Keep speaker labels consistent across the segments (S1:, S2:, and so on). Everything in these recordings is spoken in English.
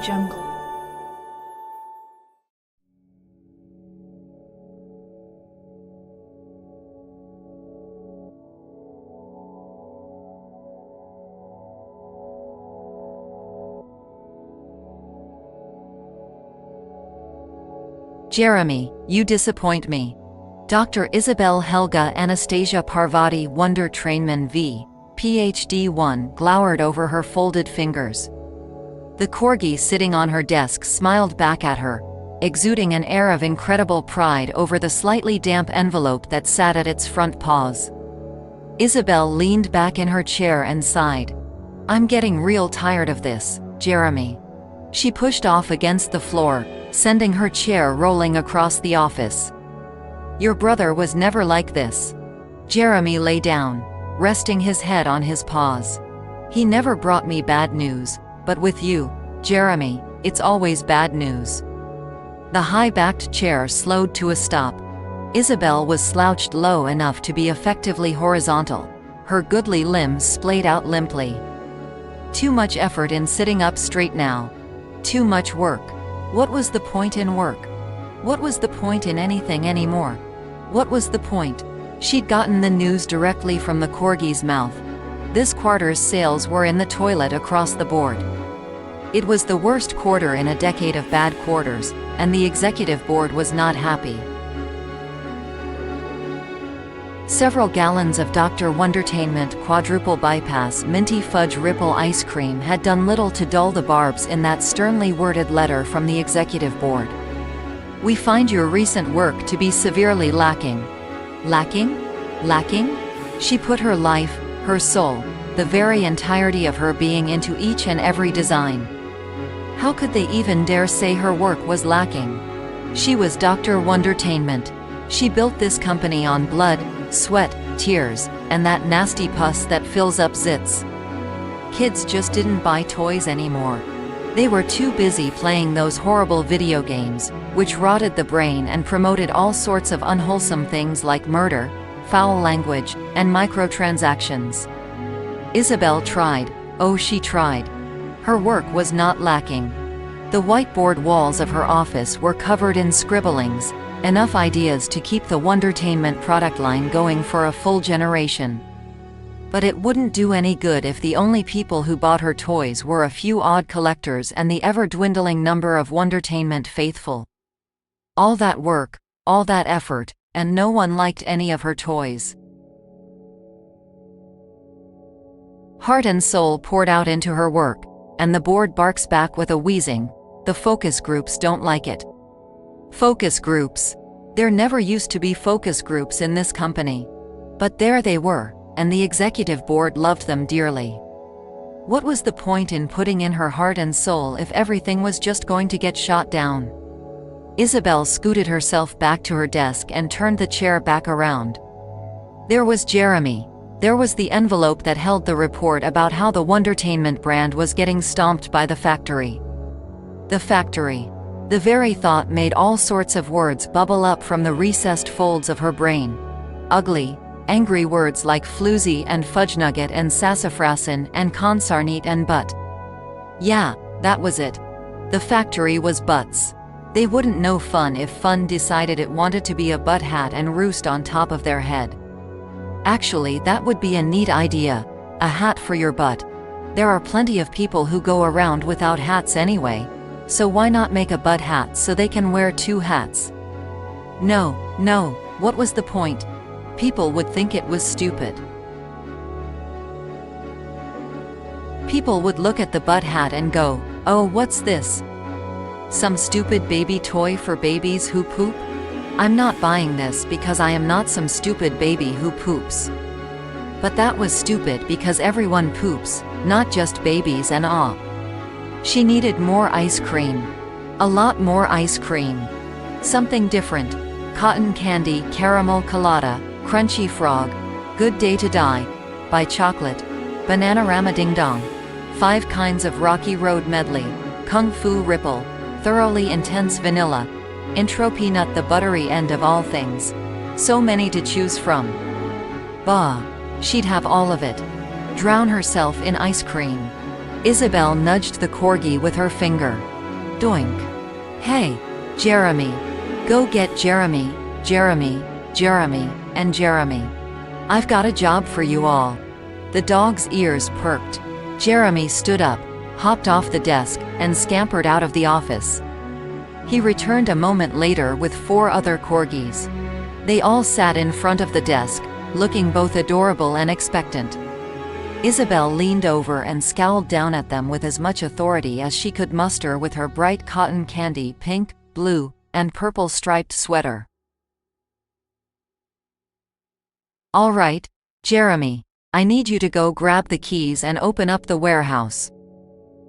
S1: Jungle.
S2: Jeremy, you disappoint me. Dr. Isabel Helga Anastasia Parvati Wonder Trainman V. PhD 1 glowered over her folded fingers. The corgi sitting on her desk smiled back at her, exuding an air of incredible pride over the slightly damp envelope that sat at its front paws. Isabel leaned back in her chair and sighed. "I'm getting real tired of this, Jeremy." She pushed off against the floor, sending her chair rolling across the office. "Your brother was never like this." Jeremy lay down, resting his head on his paws. "He never brought me bad news, but with you, Jeremy, it's always bad news." The high-backed chair slowed to a stop. Isabel was slouched low enough to be effectively horizontal, her goodly limbs splayed out limply. Too much effort in sitting up straight now. Too much work. What was the point in work? What was the point in anything anymore? What was the point? She'd gotten the news directly from the corgi's mouth. This quarter's sales were in the toilet across the board. It was the worst quarter in a decade of bad quarters, and the executive board was not happy. Several gallons of Dr. Wondertainment quadruple bypass minty fudge ripple ice cream had done little to dull the barbs in that sternly worded letter from the executive board. "We find your recent work to be severely lacking." Lacking? Lacking? She put her life, her soul, the very entirety of her being into each and every design. How could they even dare say her work was lacking? She was Dr. Wondertainment. She built this company on blood, sweat, tears, and that nasty pus that fills up zits. Kids just didn't buy toys anymore. They were too busy playing those horrible video games, which rotted the brain and promoted all sorts of unwholesome things like murder, foul language, and microtransactions. Isabel tried. Oh, she tried. Her work was not lacking. The whiteboard walls of her office were covered in scribblings, enough ideas to keep the Wondertainment product line going for a full generation. But it wouldn't do any good if the only people who bought her toys were a few odd collectors and the ever-dwindling number of Wondertainment faithful. All that work, all that effort, and no one liked any of her toys. Heart and soul poured out into her work, and the board barks back with a wheezing. The focus groups don't like it. Focus groups. There never used to be focus groups in this company. But there they were, and the executive board loved them dearly. What was the point in putting in her heart and soul if everything was just going to get shot down? Isabel scooted herself back to her desk and turned the chair back around. There was Jeremy. There was the envelope that held the report about how the Wondertainment brand was getting stomped by the factory. The factory. The very thought made all sorts of words bubble up from the recessed folds of her brain. Ugly, angry words like floozy and fudge nugget and sassafrasin and consarnite and butt. Yeah, that was it. The factory was butts. They wouldn't know fun if fun decided it wanted to be a butt hat and roost on top of their head. Actually, that would be a neat idea. A hat for your butt. There are plenty of people who go around without hats anyway. So why not make a butt hat so they can wear two hats? No, what was the point? People would think it was stupid. People would look at the butt hat and go, "Oh, what's this? Some stupid baby toy for babies who poop? I'm not buying this because I am not some stupid baby who poops." But that was stupid because everyone poops, not just babies and ah. She needed more ice cream. A lot more ice cream. Something different. Cotton candy, caramel colada, crunchy frog, good day to die, by chocolate, Bananarama Ding Dong, 5 kinds of Rocky Road medley, Kung Fu Ripple, thoroughly intense vanilla, intro peanut, the buttery end of all things. So many to choose from. Bah! She'd have all of it. Drown herself in ice cream. Isabel nudged the corgi with her finger. Doink. Hey, Jeremy. Go get Jeremy, Jeremy, Jeremy, and Jeremy. I've got a job for you all. The dog's ears perked. Jeremy stood up, hopped off the desk, and scampered out of the office. He returned a moment later with 4 other corgis. They all sat in front of the desk, looking both adorable and expectant. Isabel leaned over and scowled down at them with as much authority as she could muster with her bright cotton candy pink, blue, and purple striped sweater. All right, Jeremy, I need you to go grab the keys and open up the warehouse.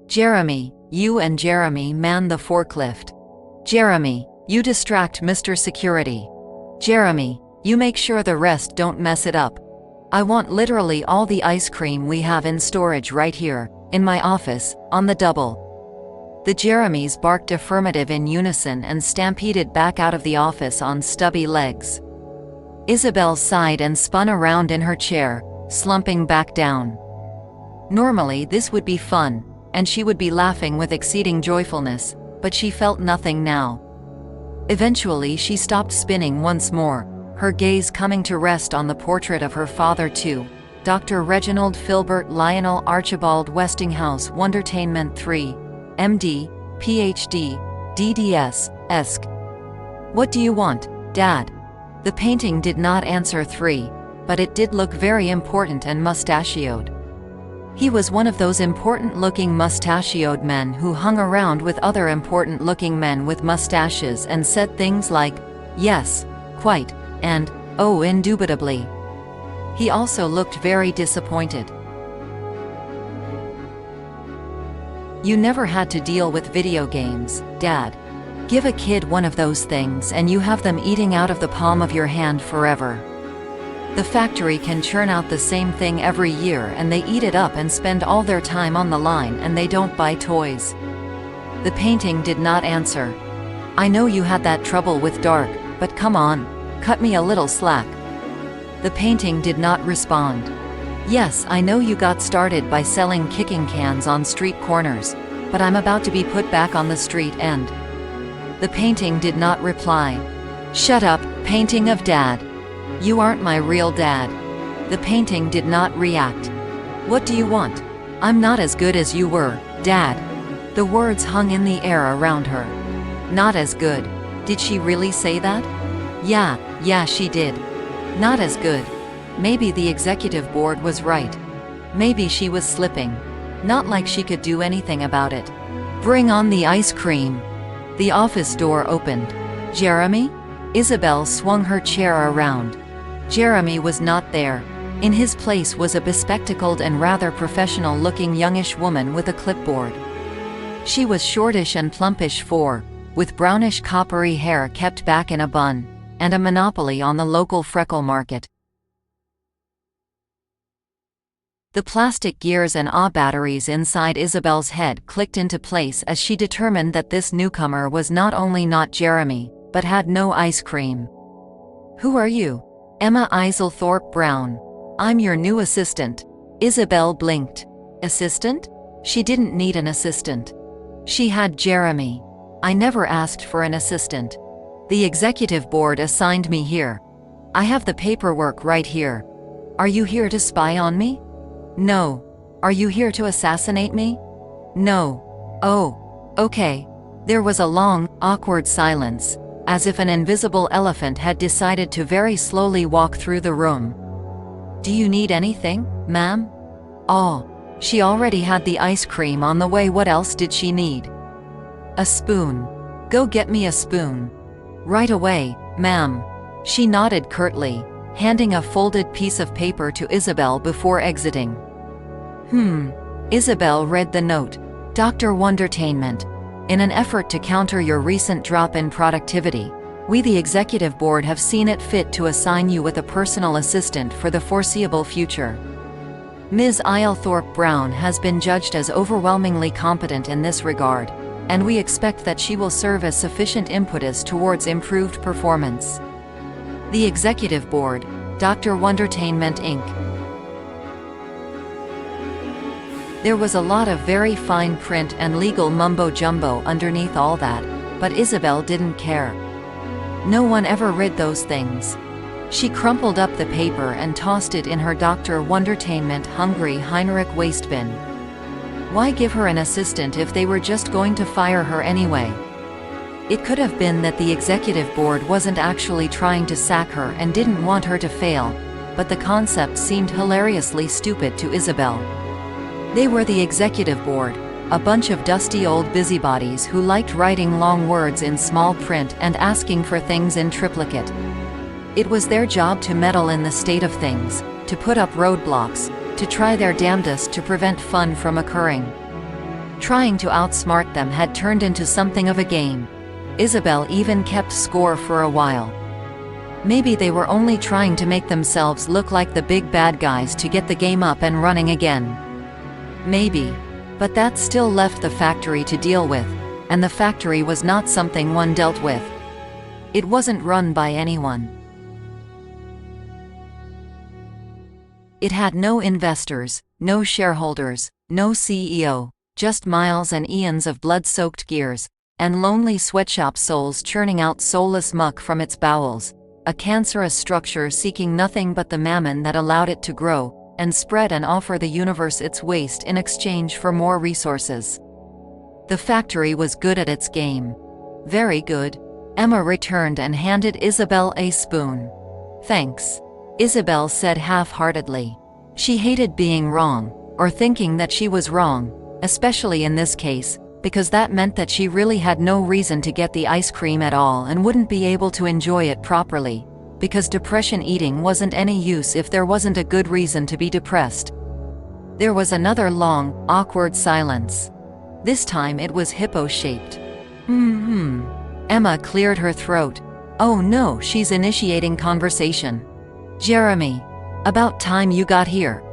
S2: Jeremy, you and Jeremy man the forklift. Jeremy, you distract Mr. Security. Jeremy, you make sure the rest don't mess it up. I want literally all the ice cream we have in storage right here, in my office, on the double. The Jeremys barked affirmative in unison and stampeded back out of the office on stubby legs. Isabel sighed and spun around in her chair, slumping back down. Normally this would be fun, and she would be laughing with exceeding joyfulness, but she felt nothing now. Eventually she stopped spinning once more, her gaze coming to rest on the portrait of her father too, Dr. Reginald Filbert Lionel Archibald Westinghouse Wondertainment III, MD, PhD, DDS, Esq. What do you want, Dad? The painting did not answer 3, but it did look very important and mustachioed. He was one of those important-looking mustachioed men who hung around with other important-looking men with mustaches and said things like, yes, quite, and, oh, indubitably. He also looked very disappointed. You never had to deal with video games, Dad. Give a kid one of those things and you have them eating out of the palm of your hand forever. The factory can churn out the same thing every year and they eat it up and spend all their time on the line and they don't buy toys. The painting did not answer. I know you had that trouble with dark, but come on, cut me a little slack. The painting did not respond. Yes, I know you got started by selling kicking cans on street corners, but I'm about to be put back on the street and... The painting did not reply. Shut up, painting of Dad. You aren't my real dad. The painting did not react. What do you want? I'm not as good as you were, Dad. The words hung in the air around her. Not as good. Did she really say that? Yeah, she did. Not as good. Maybe the executive board was right. Maybe she was slipping. Not like she could do anything about it. Bring on the ice cream. The office door opened. Jeremy? Isabel swung her chair around. Jeremy was not there. In his place was a bespectacled and rather professional-looking youngish woman with a clipboard. She was shortish and plumpish with brownish coppery hair kept back in a bun, and a monopoly on the local freckle market. The plastic gears and batteries inside Isabel's head clicked into place as she determined that this newcomer was not only not Jeremy, but had no ice cream. Who are you? Emma Iselthorpe Brown. I'm your new assistant. Isabel blinked. Assistant? She didn't need an assistant. She had Jeremy. I never asked for an assistant. The executive board assigned me here. I have the paperwork right here. Are you here to spy on me? No. Are you here to assassinate me? No. Oh, okay. There was a long, awkward silence, as if an invisible elephant had decided to very slowly walk through the room. Do you need anything, ma'am? Oh, she already had the ice cream on the way. What else did she need? A spoon. Go get me a spoon. Right away, ma'am. She nodded curtly, handing a folded piece of paper to Isabel before exiting. Isabel read the note. Dr. Wondertainment. In an effort to counter your recent drop in productivity, we the executive board have seen it fit to assign you with a personal assistant for the foreseeable future. Ms. Iselthorpe Brown has been judged as overwhelmingly competent in this regard, and we expect that she will serve as sufficient impetus towards improved performance. The Executive Board, Dr. Wondertainment Inc. There was a lot of very fine print and legal mumbo-jumbo underneath all that, but Isabel didn't care. No one ever read those things. She crumpled up the paper and tossed it in her Dr. Wondertainment-hungry Heinrich wastebin. Why give her an assistant if they were just going to fire her anyway? It could have been that the executive board wasn't actually trying to sack her and didn't want her to fail, but the concept seemed hilariously stupid to Isabel. They were the executive board, a bunch of dusty old busybodies who liked writing long words in small print and asking for things in triplicate. It was their job to meddle in the state of things, to put up roadblocks, to try their damnedest to prevent fun from occurring. Trying to outsmart them had turned into something of a game. Isabel even kept score for a while. Maybe they were only trying to make themselves look like the big bad guys to get the game up and running again. Maybe. But that still left the factory to deal with, and the factory was not something one dealt with. It wasn't run by anyone. It had no investors, no shareholders, no CEO, just miles and eons of blood-soaked gears, and lonely sweatshop souls churning out soulless muck from its bowels, a cancerous structure seeking nothing but the mammon that allowed it to grow, and spread and offer the universe its waste in exchange for more resources. The factory was good at its game. Very good. Emma returned and handed Isabel a spoon. Thanks, Isabel said half-heartedly. She hated being wrong, or thinking that she was wrong, especially in this case, because that meant that she really had no reason to get the ice cream at all and wouldn't be able to enjoy it properly, because depression eating wasn't any use if there wasn't a good reason to be depressed. There was another long, awkward silence. This time it was hippo-shaped. Emma cleared her throat. Oh no, she's initiating conversation. Jeremy. About time you got here.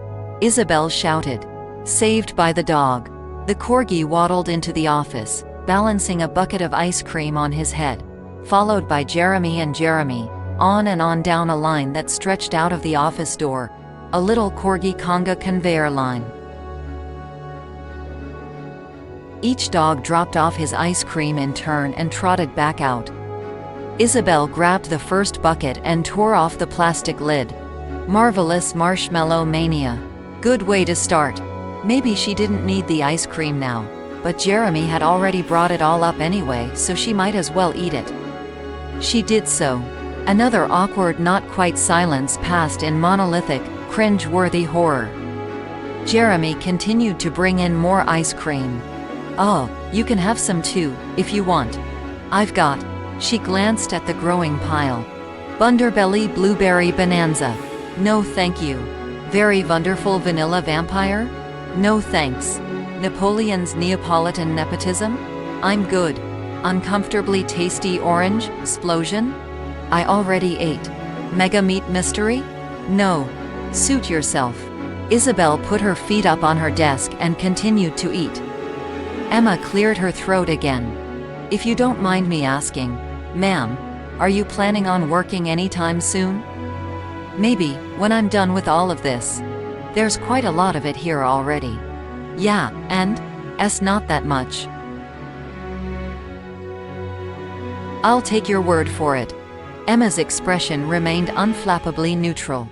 S2: Isabel shouted. Saved by the dog. The corgi waddled into the office, balancing a bucket of ice cream on his head, followed by Jeremy and Jeremy, on and on down a line that stretched out of the office door, a little corgi conga conveyor line. Each dog dropped off his ice cream in turn and trotted back out. Isabel grabbed the first bucket and tore off the plastic lid. Marvelous marshmallow mania. Good way to start. Maybe she didn't need the ice cream now, but Jeremy had already brought it all up anyway, so she might as well eat it. She did so. Another awkward not-quite silence passed in monolithic, cringe-worthy horror. Jeremy continued to bring in more ice cream. Oh, you can have some too, if you want. I've got. She glanced at the growing pile. Bunderbelly Blueberry Bonanza. No thank you. Very wonderful vanilla vampire? No thanks. Napoleon's Neapolitan nepotism? I'm good. Uncomfortably tasty orange explosion? I already ate. Mega meat mystery? No. Suit yourself. Isabel put her feet up on her desk and continued to eat. Emma cleared her throat again. If you don't mind me asking, ma'am, are you planning on working anytime soon? Maybe, when I'm done with all of this. There's quite a lot of it here already. Yeah, and? Not that much. I'll take your word for it. Emma's expression remained unflappably neutral.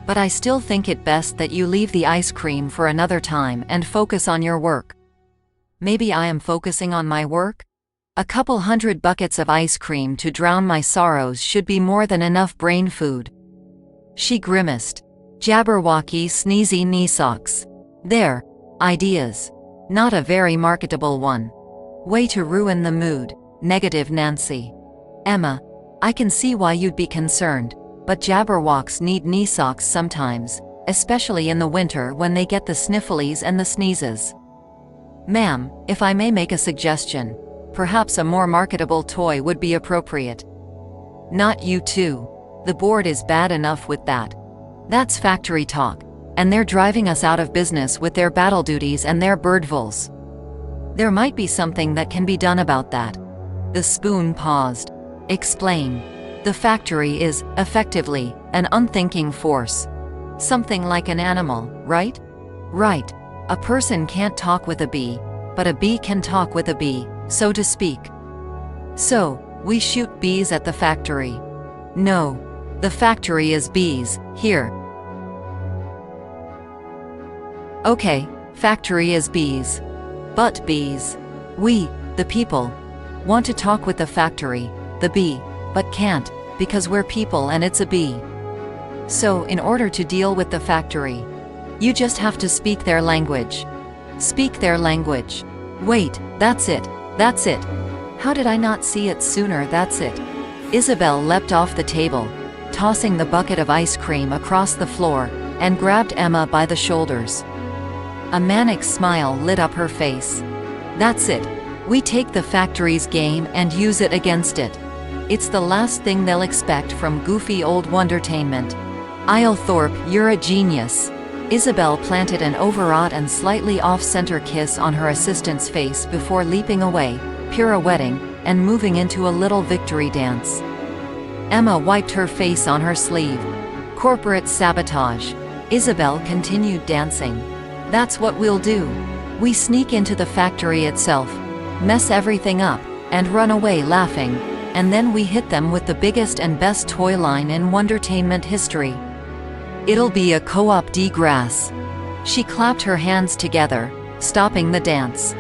S2: But I still think it best that you leave the ice cream for another time and focus on your work. Maybe I am focusing on my work? A couple hundred buckets of ice cream to drown my sorrows should be more than enough brain food. She grimaced. Jabberwocky sneezy knee socks. There. Ideas. Not a very marketable one. Way to ruin the mood. Negative Nancy. Emma, I can see why you'd be concerned, but Jabberwocks need knee socks sometimes, especially in the winter when they get the snifflies and the sneezes. Ma'am, if I may make a suggestion, perhaps a more marketable toy would be appropriate. Not you too. The board is bad enough with that. That's factory talk, and they're driving us out of business with their battle duties and their birdvols. There might be something that can be done about that. The spoon paused. Explain. The factory is, effectively, an unthinking force. Something like an animal, right? Right. A person can't talk with a bee, but a bee can talk with a bee, so to speak. So, we shoot bees at the factory. No. The factory is bees, here. Okay, factory is bees. But bees. We, the people, want to talk with the factory, the bee, but can't, because we're people and it's a bee. So, in order to deal with the factory, you just have to speak their language. Speak their language. Wait, that's it. That's it. How did I not see it sooner? That's it. Isabel leapt off the table, tossing the bucket of ice cream across the floor, and grabbed Emma by the shoulders. A manic smile lit up her face. That's it. We take the factory's game and use it against it. It's the last thing they'll expect from goofy old Wondertainment. Thorpe, you're a genius. Isabel planted an overwrought and slightly off-center kiss on her assistant's face before leaping away, pirouetting, and moving into a little victory dance. Emma wiped her face on her sleeve. Corporate sabotage. Isabel continued dancing. That's what we'll do. We sneak into the factory itself, mess everything up, and run away laughing, and then we hit them with the biggest and best toy line in Wondertainment history. It'll be a co-op de grace. She clapped her hands together, stopping the dance.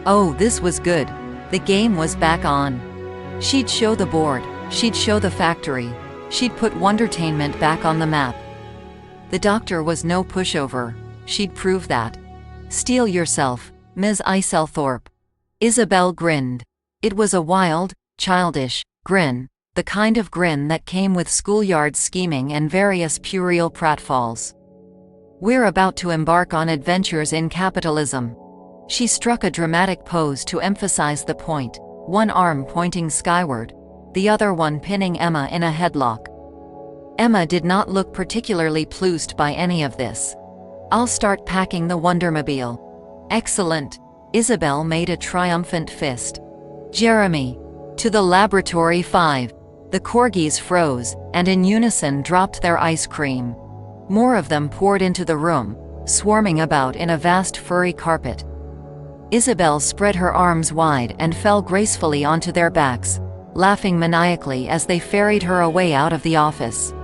S2: Oh, this was good. The game was back on. She'd show the board, she'd show the factory, she'd put Wondertainment back on the map. The doctor was no pushover, she'd prove that. Steel yourself, Ms. Thorpe. Isabel grinned. It was a wild, childish grin, the kind of grin that came with schoolyard scheming and various puerile pratfalls. We're about to embark on adventures in capitalism. She struck a dramatic pose to emphasize the point, one arm pointing skyward, the other one pinning Emma in a headlock. Emma did not look particularly pleased by any of this. I'll start packing the Wondermobile. Excellent. Isabel made a triumphant fist. Jeremy. To the laboratory 5. The corgis froze, and in unison dropped their ice cream. More of them poured into the room, swarming about in a vast furry carpet. Isabel spread her arms wide and fell gracefully onto their backs, laughing maniacally as they ferried her away out of the office.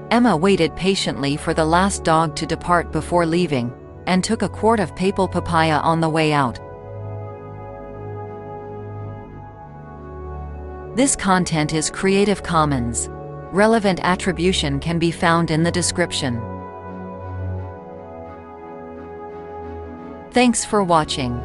S2: Emma waited patiently for the last dog to depart before leaving, and took a quart of papal papaya on the way out. This content is Creative Commons. Relevant attribution can be found in the description. Thanks for watching.